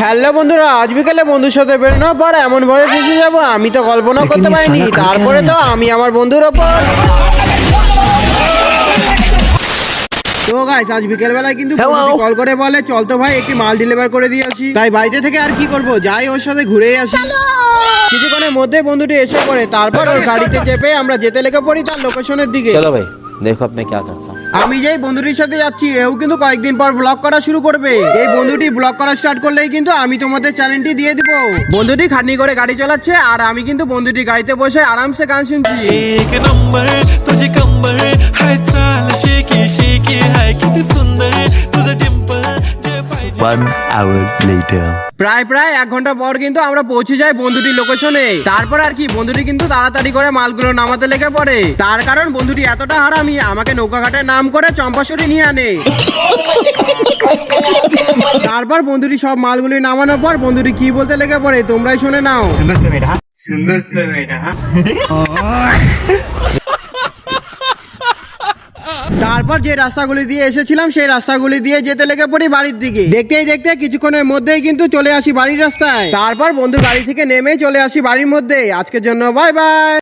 Hello বন্ধুরা, আজ বিকালে বন্ধুর সাথে বেরোনোর পর এমন ভাবে ফেসে যাবো আমি তো কল্পনা করতে পারিনি। তারপরে তো আমি আমার বন্ধুর ওপর তো গাইস আজ বিকেল বেলায় কিন্তু কল করে বলে চল তো ভাই একটি মাল ডেলিভার করে দিয়ে আসি। তাই বাড়িতে থেকে আর কি করব, যাই ওর সাথে ঘুরে আসি। কিছুক্ষণের মধ্যে বন্ধুটি এসে পড়ে, তারপর ওর গাড়িতে চেপে আমরা যেতে লেগে পড়ি তার লোকেশনের দিকে। चलो भाई देखो अब मैं क्या करता हूँ। আমি যেই বন্ধুটির সাথে যাচ্ছি এও কিন্তু কয়েকদিন পর ব্লগ করা শুরু করবে। এই বন্ধুটি ব্লগ করা স্টার্ট করলেই কিন্তু আমি তোমাদের চ্যানেলটি দিয়ে দিব। বন্ধুটি খাটনি করে গাড়ি চালাচ্ছে আর আমি কিন্তু বন্ধুটি গাড়িতে বসে আরামসে গান শুনছি। एक नंबर तुझे कंबर हाय चाल शेकी शेकी हाय किती सुंदर तुझं डिंपल जे पाहिजे 1 hour later. প্রায় 1 ঘন্টা পর কিন্তু আমরা পৌঁছে যাই বন্ধুটির লোকেশনে। তারপর আর কি বন্ধুটি কিন্তু তাড়াতাড়ি করে মালগুলো নামাতে লেগে পড়ে। তার কারণ বন্ধুটি এতটা হারামি, আমাকে নৌকাঘাটের নাম করে চম্পাশরি নিয়ে আনে। তারপর বন্ধুটি সব মালগুলি নামানোর পর বন্ধুটি কি বলতে লেগে পড়ে তোমরাই শুনে নাও। তারপর যে রাস্তাগুলি দিয়ে এসেছিলাম সেই রাস্তাগুলি দিয়ে যেতে লেগে পড়ি বাড়ির দিকে। দেখতেই দেখতে কিছুক্ষণের মধ্যেই কিন্তু চলে আসি বাড়ির রাস্তায়। তারপর বন্ধু গাড়ি থেকে নেমে চলে আসি বাড়ির মধ্যে। আজকের জন্য বাই বাই।